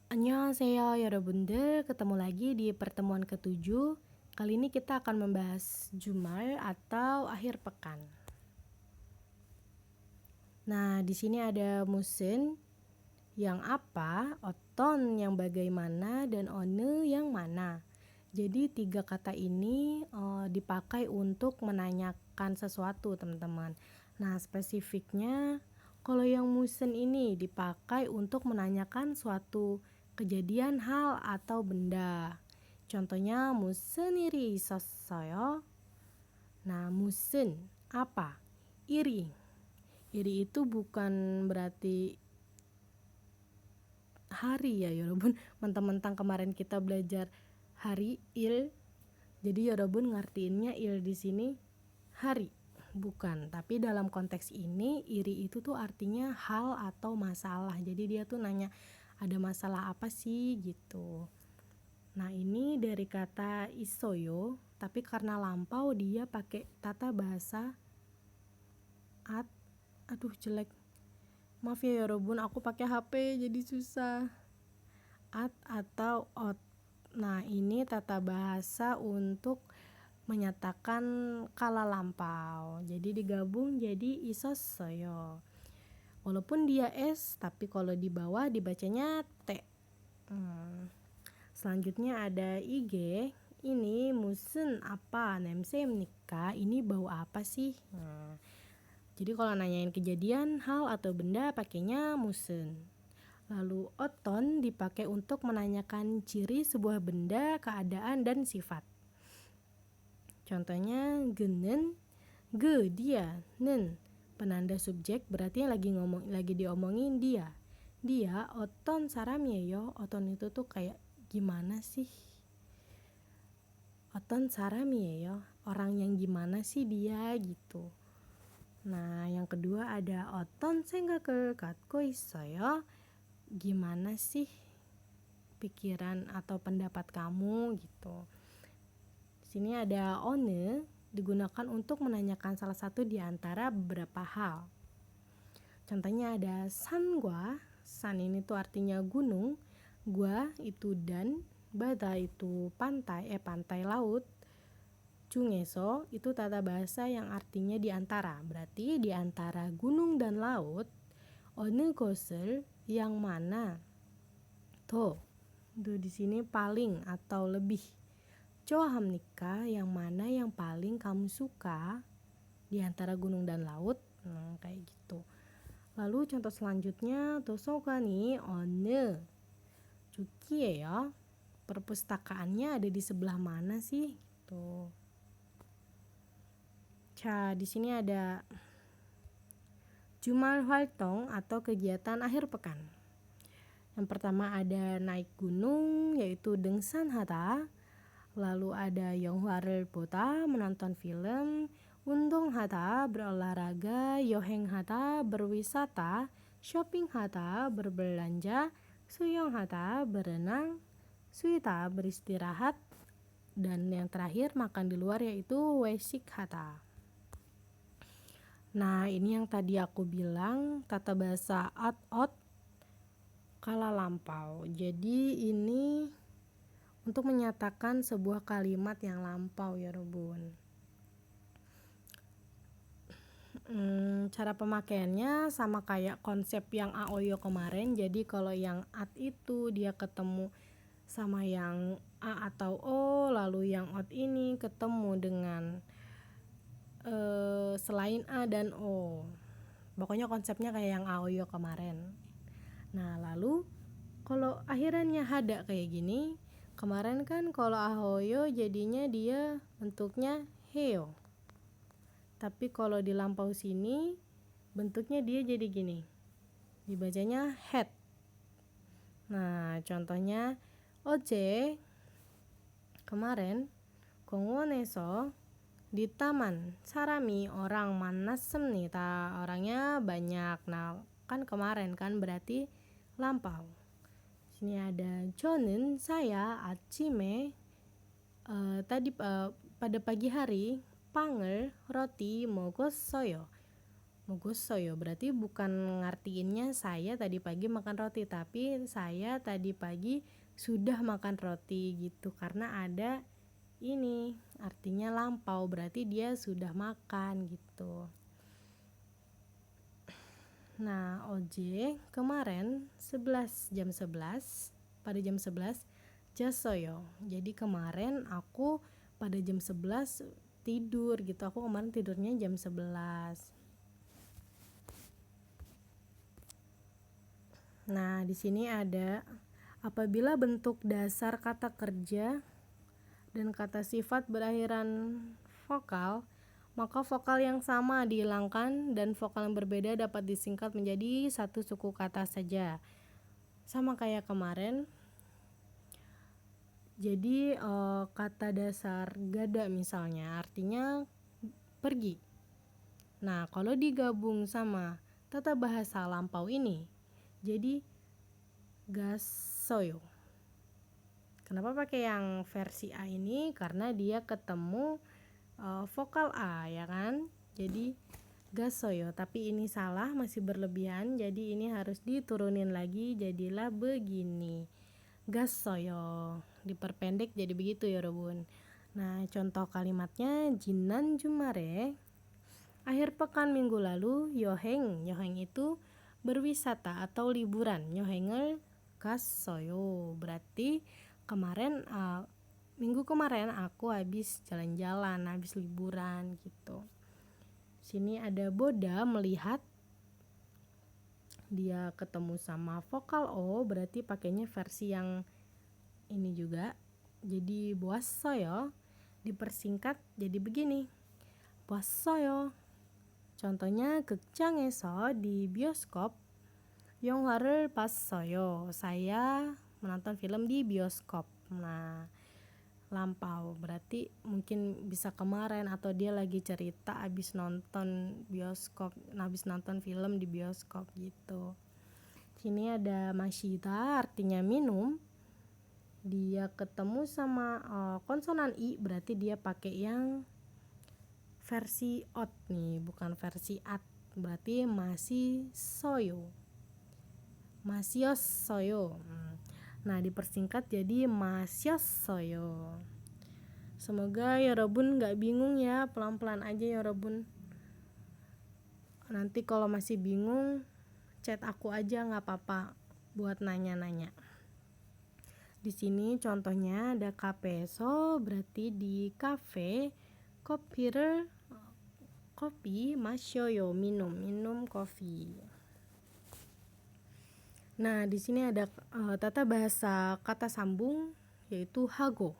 Annyeonghaseyo 여러분들, ketemu lagi di pertemuan ketujuh. Kali ini kita akan membahas Jumal atau akhir pekan. Nah, di sini ada musen yang apa, oton yang bagaimana, dan one yang mana. Jadi tiga kata ini dipakai untuk menanyakan sesuatu, teman-teman. Nah, spesifiknya kalau yang musen ini dipakai untuk menanyakan suatu kejadian, hal, atau benda. Contohnya musen iri 있었어요. Nah, musen apa? Iri. Iri itu bukan berarti hari ya, 여러분. Mentang-mentang kemarin kita belajar hari il, jadi 여러분 ngertiinnya il di sini hari, bukan. Tapi dalam konteks ini iri itu tuh artinya hal atau masalah. Jadi dia tuh nanya ada masalah apa sih gitu. Nah, ini dari kata isoyo, tapi karena lampau dia pakai tata bahasa at. Aduh, jelek. Maaf ya Robun, aku pakai HP jadi susah. At atau ot. Nah, ini tata bahasa untuk menyatakan kala lampau. Jadi digabung jadi isossoyo. Walaupun dia S, tapi kalau di bawah dibacanya T. Selanjutnya ada IG. Ini musen apa? 냄새입니까? Ini bau apa sih? Jadi kalau nanyain kejadian, hal atau benda pakainya musen. Lalu oton dipakai untuk menanyakan ciri sebuah benda, keadaan, dan sifat. Contohnya genen, ge dia, nen penanda subjek berarti lagi diomongin dia. Dia oton saramieyo, oton itu tuh kayak gimana sih? Oton saramieyo, orang yang gimana sih dia gitu. Nah, yang kedua ada oton 생각을 갖고 있어요. Gimana sih pikiran atau pendapat kamu gitu. Di sini ada one digunakan untuk menanyakan salah satu di antara beberapa hal. Contohnya ada 산과, san ini tuh artinya gunung, gua itu dan, ba다 itu pantai laut, 중에서 itu tata bahasa yang artinya di antara. Berarti di antara gunung dan laut, 어느 곳을 yang mana. Tuh di sini paling atau lebih. 좋아합니까 yang mana yang paling kamu suka di antara gunung dan laut. Kayak gitu. Lalu contoh selanjutnya, 도서관이 어느 쪽이에요? Perpustakaannya ada di sebelah mana sih? Tuh. Di sini ada Jumal 활동 atau kegiatan akhir pekan. Yang pertama ada naik gunung yaitu 등산하다. Lalu ada 영화를 보다 menonton film, 운동하다 berolahraga, 여행하다 berwisata, shopping하다 berbelanja, 수영하다 berenang, 쉬다 beristirahat, dan yang terakhir makan di luar yaitu 외식하다. Nah, ini yang tadi aku bilang tata bahasa at-ot kala lampau. Jadi ini untuk menyatakan sebuah kalimat yang lampau ya Robun. Cara pemakaiannya sama kayak konsep yang aoyo kemarin. Jadi kalau yang at itu dia ketemu sama yang a atau o, lalu yang ot ini ketemu dengan selain a dan o. Pokoknya konsepnya kayak yang aoyo kemarin. Nah, lalu kalau akhirannya hada kayak gini, kemarin kan kalau ahoyo jadinya dia bentuknya heo. Tapi kalau di lampau sini bentuknya dia jadi gini. Dibacanya head. Nah, contohnya 어제 kemarin 공원에서 di taman 사람이 orang 만났습니다. Orangnya banyak. Nah, kan kemarin kan berarti lampau. Sini ada 저는 saya 아침에 pada pagi hari 빵을 roti 먹었어요. Mogossoyo berarti bukan ngartiinnya saya tadi pagi makan roti, tapi saya tadi pagi sudah makan roti gitu, karena ada ini artinya lampau, berarti dia sudah makan gitu. Nah, Oje kemarin jam 11 pada jam 11 jasoyo. Jadi kemarin aku pada jam 11 tidur gitu. Aku kemarin tidurnya jam 11. Nah, di sini ada apabila bentuk dasar kata kerja dan kata sifat berakhiran vokal, maka vokal yang sama dihilangkan dan vokal yang berbeda dapat disingkat menjadi satu suku kata saja. Sama kayak kemarin. Jadi kata dasar gada misalnya artinya pergi. Nah, kalau digabung sama tata bahasa lampau ini jadi gasoyo. Kenapa pakai yang versi A ini? Karena dia ketemu vokal A, ya kan? Jadi gasoyo, tapi ini salah, masih berlebihan, jadi ini harus diturunin lagi, jadilah begini. Gasoyo, diperpendek jadi begitu ya Robun. Nah, contoh kalimatnya jinan jumare, akhir pekan minggu lalu, yoheng itu berwisata atau liburan. Yoheng을 갔어요. Berarti kemarin minggu kemarin aku habis jalan-jalan, habis liburan gitu. Sini ada Boda melihat, dia ketemu sama vokal O, berarti pakainya versi yang ini juga. Jadi boassoyo dipersingkat jadi begini. 보았어요. Contohnya 극장에서 di bioskop 영화를 봤어요. Saya menonton film di bioskop. Nah, lampau berarti mungkin bisa kemarin atau dia lagi cerita habis nonton film di bioskop gitu. Sini ada Mashita artinya minum. Dia ketemu sama konsonan I, berarti dia pakai yang versi ot nih, bukan versi at. Berarti masih soyo. Masyossoyo. Nah, dipersingkat jadi masyossoyo. Semoga ya Robun gak bingung ya, pelan-pelan aja ya Robun. Nanti kalau masih bingung chat aku aja, gak apa-apa buat nanya-nanya. Di sini contohnya ada kapeso, berarti di kafe, kopi masyoyo, minum kopi. Nah, di sini ada tata bahasa kata sambung yaitu hago.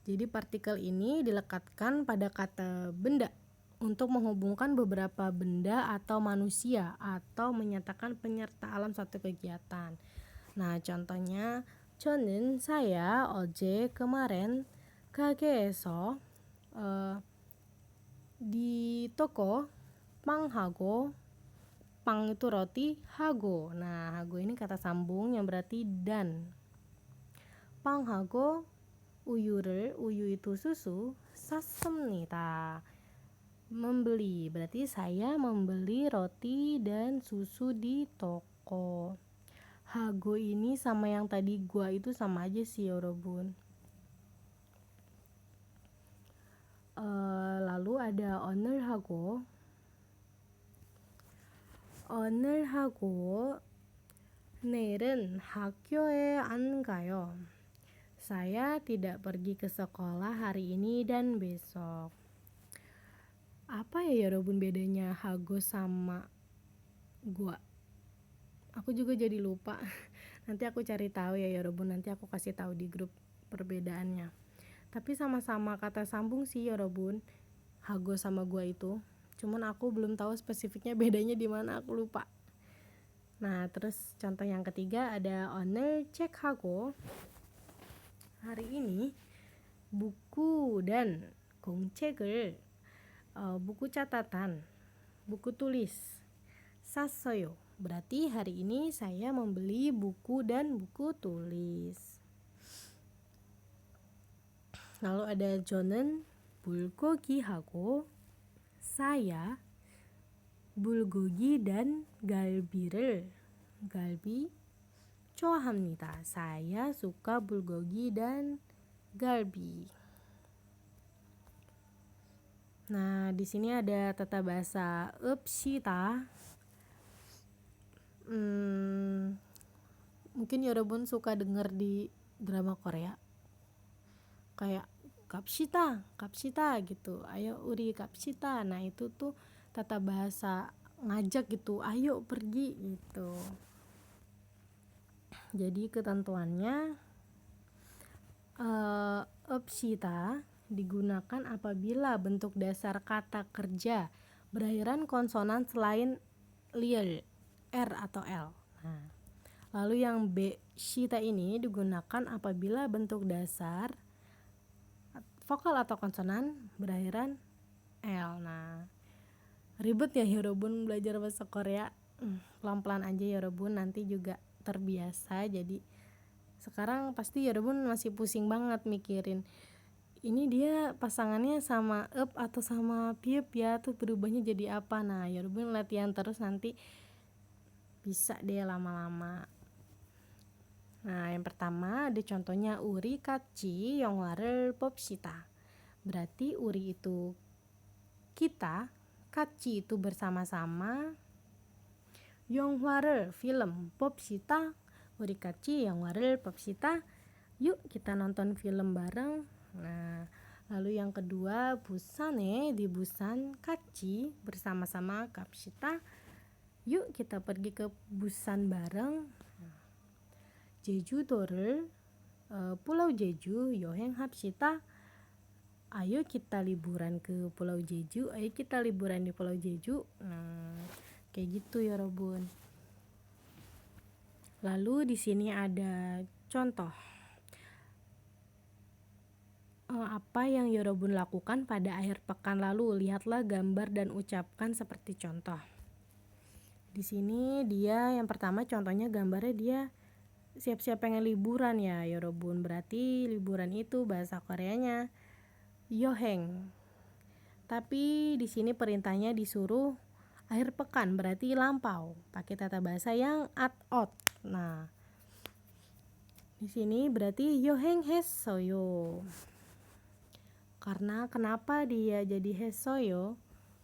Jadi partikel ini dilekatkan pada kata benda untuk menghubungkan beberapa benda atau manusia atau menyatakan penyerta alam suatu kegiatan. Nah, contohnya saya 어제 kemarin 가게에서 di toko 빵하고, pang itu roti, hago. Nah, hago ini kata sambung yang berarti dan. 빵하고 uyu itu susu, 샀습니다. Membeli, berarti saya membeli roti dan susu di toko. Hago ini sama yang tadi gua itu sama aja sih ya Robun. Lalu ada 오늘하고 내일은 학교에 안 가요. Saya tidak pergi ke sekolah hari ini dan besok. Apa ya Robun bedanya hago sama gua? Aku juga jadi lupa. Nanti aku cari tahu ya Robun, nanti aku kasih tahu di grup perbedaannya. Tapi sama-sama kata sambung sih ya Robun, hago sama gua itu. Cuman aku belum tahu spesifiknya bedanya di mana, aku lupa. Nah, terus contoh yang ketiga ada 오늘 책하고, hari ini buku dan 공책을, buku catatan, buku tulis, 샀어요. Berarti hari ini saya membeli buku dan buku tulis. Lalu ada 저는 물고기하고, saya bulgogi dan galbi를 galbi 좋아합니다. Saya suka bulgogi dan galbi. Nah, di sini ada tata bahasa 읍시다. Mungkin 여러분 suka denger di drama Korea. Kayak 갑시다, 갑시다 gitu. Ayo uri 갑시다. Nah, itu tuh tata bahasa ngajak gitu. Ayo pergi gitu. Jadi ketentuannya 읍시다 digunakan apabila bentuk dasar kata kerja berakhiran konsonan selain liel, r atau l. Nah, lalu yang b shita ini digunakan apabila bentuk dasar vokal atau konsonan berakhiran l. Nah, ribet ya Yorobun belajar bahasa Korea. Pelan-pelan aja Yorobun, nanti juga terbiasa. Jadi sekarang pasti Yorobun masih pusing banget mikirin ini dia pasangannya sama up atau sama piep ya, tuh berubahnya jadi apa. Nah, Yorobun latihan terus, nanti bisa deh lama-lama. Nah, yang pertama ada contohnya 우리 같이 영화를 봅시다. Berarti 우리 itu kita, 같이 itu bersama-sama, 영화를 film, 봅시다 우리 같이 영화를 봅시다. Yuk kita nonton film bareng. Nah, lalu yang kedua Busan에 di Busan 같이 bersama-sama 갑시다. Yuk kita pergi ke Busan bareng. 제주도를 Pulau Jeju 여행합시다. Ayo kita liburan ke Pulau Jeju. Ayo kita liburan di Pulau Jeju. Nah, kayak gitu ya Robun. Lalu di sini ada contoh apa yang Yorobun lakukan pada akhir pekan lalu. Lihatlah gambar dan ucapkan seperti contoh. Di sini dia yang pertama contohnya gambarnya dia siap-siap pengen liburan ya Yorobun. Berarti liburan itu bahasa Koreanya yoheng. Tapi di sini perintahnya disuruh akhir pekan, berarti lampau. Pakai tata bahasa yang at-ot. Nah, di sini berarti yoheng 했어요. Karena kenapa dia jadi 했어요?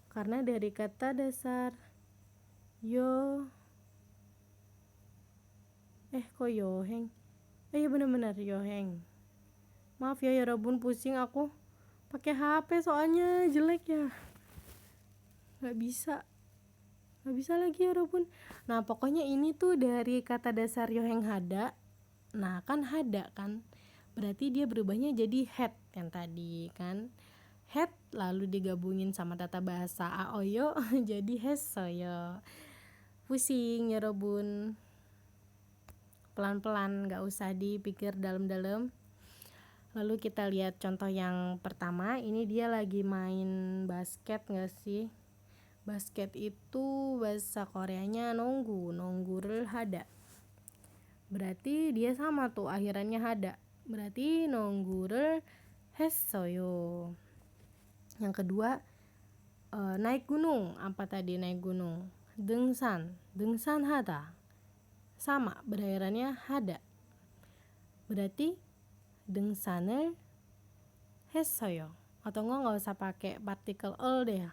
Karena dari kata dasar yo kok yoheng? Iya benar-benar yoheng. Maaf ya Yorobun, pusing aku pakai HP soalnya jelek ya. Nggak bisa lagi Yorobun. Nah, pokoknya ini tuh dari kata dasar yoheng hada. Nah, kan hada kan, berarti dia berubahnya jadi head yang tadi kan, head lalu digabungin sama tata bahasa aoyo jadi hesoyo. Pusing Yorobun, pelan-pelan, gak usah dipikir dalam-dalam. Lalu kita lihat contoh yang pertama. Ini dia lagi main basket gak sih? Basket itu bahasa Koreanya nonggu를 hada. Berarti dia sama tuh akhirannya hada. Berarti nonggu를 했어요. Yang kedua naik gunung. Apa tadi naik gunung? 등산 hada. Sama berakhirannya hada. Berarti 등산을 했어요. Atau nggak usah pakai partikel ol deh.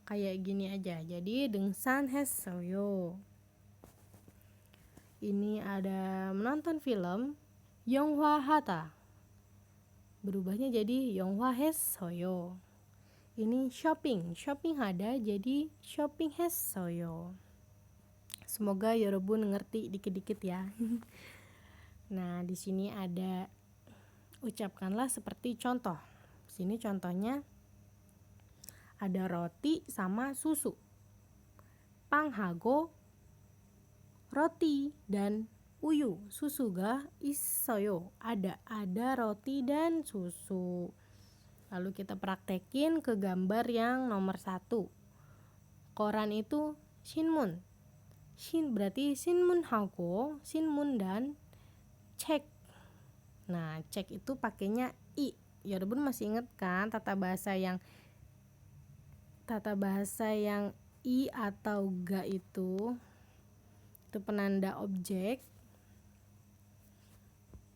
Kayak gini aja. Jadi 등산했어요. Ini ada menonton film 영화하다. Berubahnya jadi 영화했어요. Ini shopping hada jadi shopping했어요. Semoga Yorobun ngerti dikit-dikit ya. Nah, di sini ada ucapkanlah seperti contoh. Sini contohnya ada roti sama susu. 빵하고 roti dan uyu. Susu가 있어요. Ada roti dan susu. Lalu kita praktekin ke gambar yang nomor 1. Koran itu 신문. Berarti 신문하고 신문 dan cek. Nah, cek itu pakainya i. Yorobun masih inget kan tata bahasa yang I atau ga itu penanda objek.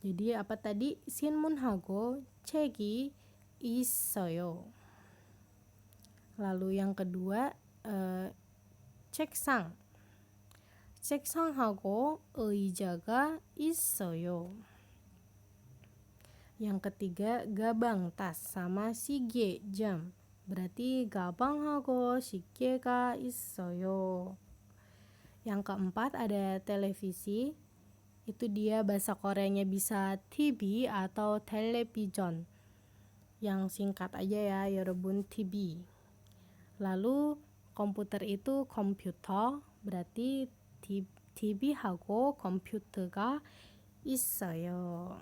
Jadi apa tadi? 신문하고 책이 있어요. Lalu yang kedua 책상. 책상하고 의자가 있어요. Yang ketiga gaban tas sama 시계 jam. Berarti 가방하고 시계가 있어요. Yang keempat ada televisi. Itu dia bahasa Koreanya bisa TV atau television. Yang singkat aja ya, 여러분 TV. Lalu komputer itu komputer, berarti TV하고 컴퓨터가 있어요.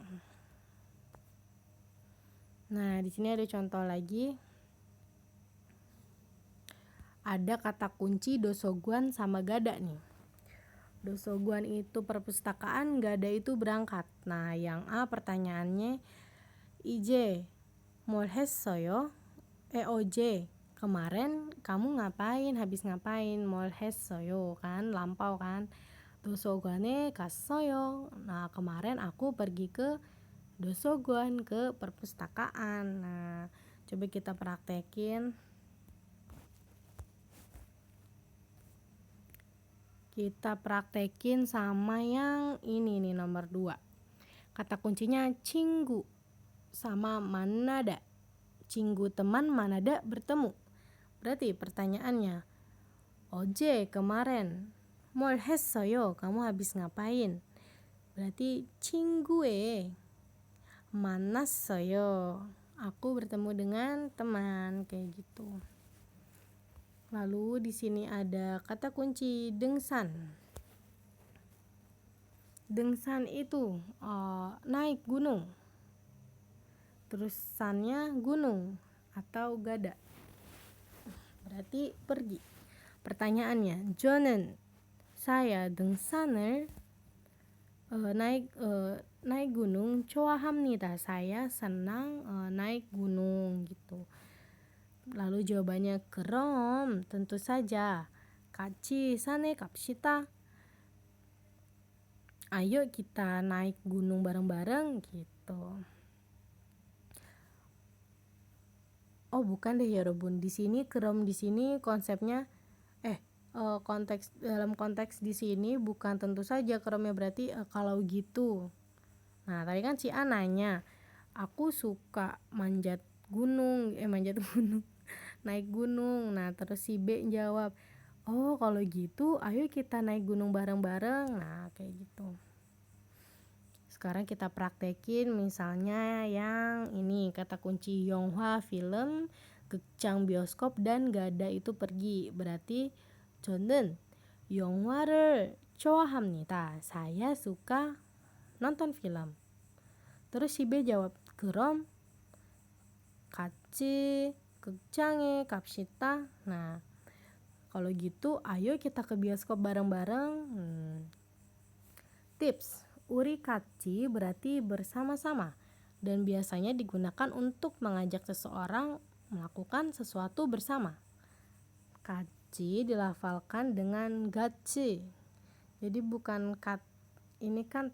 Nah, di sini ada contoh lagi. Ada kata kunci dosoguan sama gada nih. Dosoguan itu perpustakaan, gada itu berangkat. Nah, yang A pertanyaannya, IJ, 뭘 했어요? OJ, kemarin kamu ngapain, habis ngapain? 뭘 했어요, kan, lampau kan. 도서관에 갔어요. Nah, kemarin aku pergi ke dosoguan, ke perpustakaan. Nah, coba kita praktekin. Kita praktekin sama yang ini nih, nomor 2. Kata kuncinya 친구 sama 만나다. 친구 teman, 만나다 bertemu. Berarti pertanyaannya, 어제 kemarin 뭘 했어요? Kamu habis ngapain? Berarti 친구에 만났어요. Aku bertemu dengan teman, kayak gitu. Lalu di sini ada kata kunci dengsan. Dengsan itu naik gunung. Terus sannya gunung atau gada. Berarti pergi. Pertanyaannya, 저는 saya 등산을 naik gunung 좋아합니다. Saya senang naik gunung gitu. Lalu jawabannya 그럼 tentu saja 같이 산에 갑시다. Ayo kita naik gunung bareng-bareng gitu. Oh, bukan deh ya Robun. Di sini kram di sini konsepnya dalam konteks di sini bukan tentu saja kramnya, berarti kalau gitu. Nah, tadi kan si A nanya, aku suka manjat gunung, naik gunung. Nah, terus si B jawab, oh kalau gitu ayo kita naik gunung bareng-bareng. Nah, kayak gitu. Sekarang kita praktekin misalnya yang ini, kata kunci Yonghwa film, 극장 bioskop, dan gada itu pergi. Berarti 저는 영화를 좋아합니다. Saya suka nonton film. Terus si B jawab, 그럼 같이 극장에 갑시다. Nah, kalau gitu ayo kita ke bioskop bareng-bareng. Tips, uri katsi berarti bersama-sama dan biasanya digunakan untuk mengajak seseorang melakukan sesuatu bersama. Katsi dilafalkan dengan gatsi. Jadi bukan kat, ini kan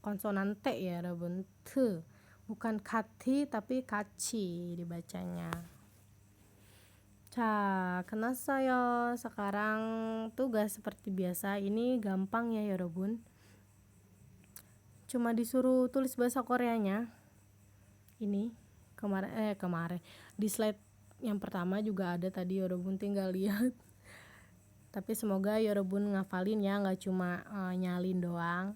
konsonan T ya, Rabun. T. Bukan kati tapi kaci dibacanya. Kenasaya. Sekarang tugas seperti biasa. Ini gampang ya Rabun. Cuma disuruh tulis bahasa Koreanya. Ini kemarin di slide yang pertama juga ada tadi Yorobun, tinggal lihat. Tapi semoga Yorobun ngafalin ya, nggak cuma nyalin doang.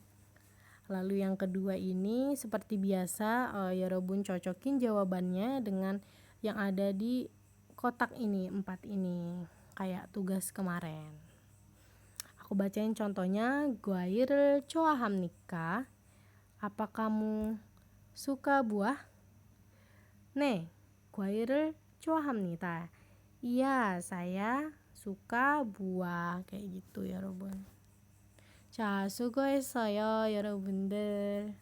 Lalu yang kedua ini seperti biasa Yorobun cocokin jawabannya dengan yang ada di kotak ini, 4 ini, kayak tugas kemarin. Aku bacain contohnya. 과일을 좋아합니까? Apa kamu suka buah? 네, 과일을 좋아합니다. Iya, saya suka buah, kayak gitu ya, 여러분. 자, 수고했어요, 여러분들.